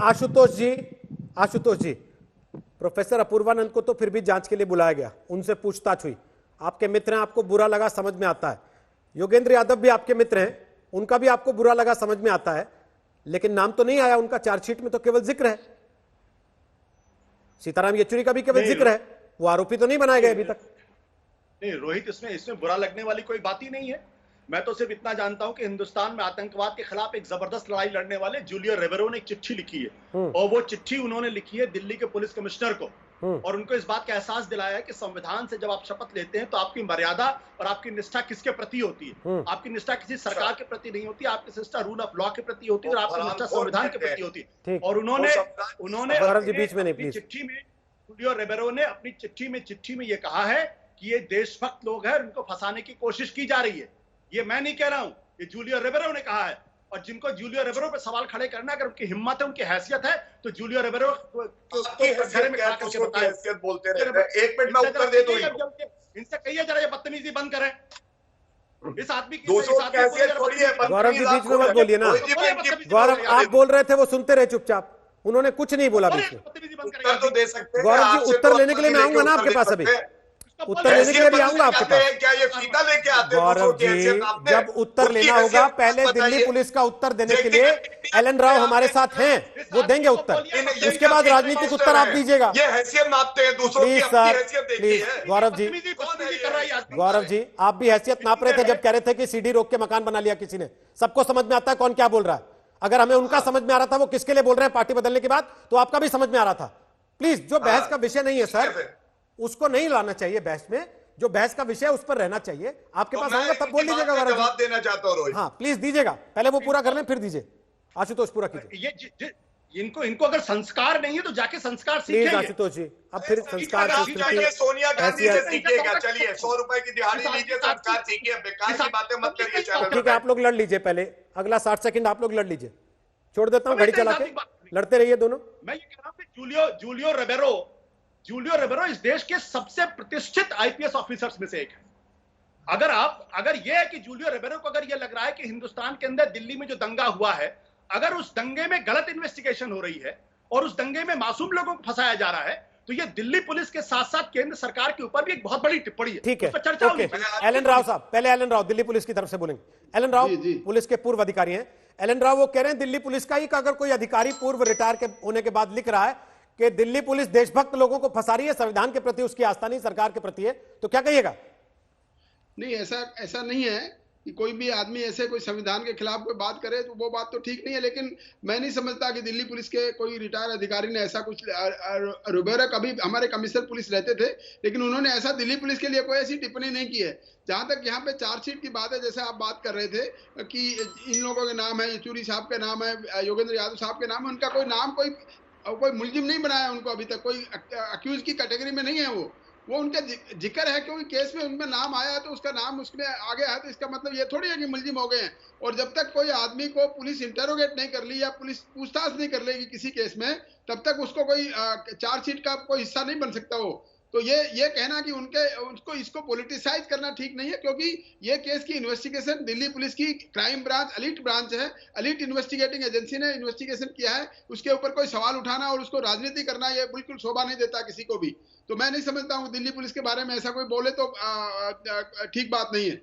आशुतोष जी, professor Apoorvanand को तो फिर भी जांच के लिए बुलाया गया, उनसे पूछताछ हुई, आपके मित्र हैं, आपको बुरा लगा, समझ में आता है। योगेंद्र यादव भी आपके मित्र हैं, उनका भी आपको बुरा लगा, समझ में आता है, लेकिन नाम तो नहीं आया उनका, चार्जशीट में तो केवल जिक्र है। सीताराम येचुरी का भी केवल जिक्र है, वो आरोपी तो नहीं बनाए गए अभी तक। नहीं रोहित, इसमें बुरा लगने वाली कोई बात ही नहीं है। मैं तो सिर्फ इतना जानता हूं कि हिंदुस्तान में आतंकवाद के खिलाफ एक जबरदस्त लड़ाई लड़ने वाले जूलियो रेबेरो ने एक चिट्ठी लिखी है, और वो चिट्ठी उन्होंने लिखी है दिल्ली के पुलिस कमिश्नर को, और उनको इस बात का एहसास दिलाया है कि संविधान से जब आप शपथ लेते हैं तो आपकी मर्यादा और आपकी निष्ठा किसके प्रति होती है। आपकी निष्ठा किसी सरकार के प्रति नहीं होती, आपकी निष्ठा रूल ऑफ लॉ के प्रति होती है, और आपकी निष्ठा संविधान के प्रति होती है। और उन्होंने चिट्ठी में, जूलियो रेबेरो ने अपनी चिट्ठी में ये कहा है कि ये देशभक्त लोग हैं, उनको फंसाने की कोशिश की जा रही है। ये मैं नहीं कह रहा हूं, ये जूलियो रेबेरो ने कहा है। और जिनको जूलियो रेबेरो पे सवाल खड़े करना, अगर उनकी हिम्मत है, उनकी हैसियत है, तो जूलियो रेबेरो बोलते रहे। एक मिनट में उत्तर दे दो, इनसे कहिए जरा ये बदतमीजी बंद करें। इस आदमी की गौरव जी बीच में मत बोलिए ना। गौरव आप बोल रहे थे, वो सुनते रहे चुपचाप, उन्होंने कुछ नहीं बोला बीच में। उत्तर तो दे सकते। गौरव जी उत्तर लेने के लिए मैं आऊंगा ना आपके पास, अभी उत्तर लेने के लिए भी आऊंगा आपके पास। क्या ये फीता लेके आते हैं? गौरव जी जब उत्तर लेना होगा, पहले दिल्ली पुलिस का उत्तर देने के लिए एलन राव हमारे साथ हैं, वो देंगे उत्तर, उसके बाद राजनीतिक उत्तर आप दीजिएगा। ये हैसियत नापते हैं दूसरों की, अपनी हैसियत देखिए। प्लीज गौरव जी आप भी हैसियत नाप रहे थे जब कह रहे थे कि सीढ़ी रोक के मकान बना लिया किसी ने। सबको समझ में आता है कौन क्या बोल रहा है। अगर हमें उनका समझ में आ रहा था वो किसके लिए बोल रहे हैं पार्टी बदलने के बाद, तो आपका भी समझ में आ रहा था। प्लीज, जो बहस का विषय नहीं है सर, उसको नहीं लाना चाहिए बहस में। जो बहस का विषय उस पर रहना चाहिए। आपके पास आऊंगा तब बोल लीजिएगा। जवाब देना चाहता हूं। हाँ प्लीज दीजिएगा, पहले वो पूरा कर लें फिर दीजिए। आशुतोष पूरा कीजिए। इनको अगर संस्कार नहीं है तो जाके संस्कार सीखेंगे। आशुतोष जी अब फिर संस्कार सोनिया गांधी से सीखिएगा। चलिए 100 रुपए की दिहाड़ी लीजिए, संस्कार सीखिए, बेकार की बातें मत करिए। ठीक है, आप लोग लड़ लीजिए, पहले अगला 60 सेकंड आप लोग लड़ लीजिए। छोड़ देता हूँ घड़ी चला के, लड़ते रहिए दोनों। मैं ये कह रहा हूं कि जूलियो रेबेरो इस देश के सबसे प्रतिष्ठित आईपीएस ऑफिसर्स में से एक है। अगर यह है कि जूलियो रेबेरो को अगर यह लग रहा है कि हिंदुस्तान के अंदर दिल्ली में जो दंगा हुआ है, अगर उस दंगे में गलत इन्वेस्टिगेशन हो रही है और उस दंगे में मासूम लोगों को फंसाया जा रहा है, तो ये दिल्ली पुलिस के साथ साथ केंद्र सरकार के ऊपर भी एक बहुत बड़ी टिप्पणी है। ठीक है, एलन राव साहब, पहले एलन राव दिल्ली पुलिस की तरफ से बोलेंगे। एलन राव पुलिस के पूर्व अधिकारी हैं। एलन राव वो कह रहे हैं दिल्ली पुलिस का ही अगर कोई अधिकारी पूर्व रिटायर के होने के बाद लिख रहा है कि दिल्ली पुलिस देशभक्त लोगों को फंसा रही है, संविधान के प्रति उसकी आस्था नहीं सरकार के प्रति है, तो क्या कहिएगा? नहीं, ऐसा नहीं है कि कोई भी आदमी ऐसे कोई संविधान के खिलाफ कोई बात करे तो वो बात तो ठीक नहीं है, लेकिन मैं नहीं समझता कि दिल्ली पुलिस के कोई रिटायर अधिकारी ने ऐसा कुछ। रुबेरा कभी हमारे कमिश्नर पुलिस रहते थे, लेकिन उन्होंने ऐसा दिल्ली पुलिस के लिए कोई ऐसी टिप्पणी नहीं की है। जहां तक यहाँ पे चार्जशीट की बात है, जैसे आप बात कर रहे थे कि इन लोगों के नाम है, येचुरी साहब के नाम है, योगेंद्र यादव साहब के नाम है, उनका कोई नाम कोई मुलजिम नहीं बनाया उनको अभी तक, कोई अक्यूज की कैटेगरी में नहीं है। वो उनका जिक्र है क्योंकि केस में उनमें नाम आया है तो उसका नाम उसमें आगे है, तो इसका मतलब ये थोड़ी है कि मुलजिम हो गए हैं। और जब तक कोई आदमी को पुलिस इंटरोगेट नहीं कर ली या पुलिस पूछताछ नहीं कर लेगी किसी केस में, तब तक उसको कोई चार्जशीट का कोई हिस्सा नहीं बन सकता वो। तो ये कहना कि उनको इसको पॉलिटिसाइज करना ठीक नहीं है, क्योंकि ये केस की इन्वेस्टिगेशन दिल्ली पुलिस की क्राइम ब्रांच एलिट ब्रांच है, एलिट इन्वेस्टिगेटिंग एजेंसी ने इन्वेस्टिगेशन किया है। उसके ऊपर कोई सवाल उठाना और उसको राजनीति करना ये बिल्कुल शोभा नहीं देता किसी को भी। तो मैं नहीं समझता हूँ दिल्ली पुलिस के बारे में ऐसा कोई बोले तो ठीक बात नहीं है।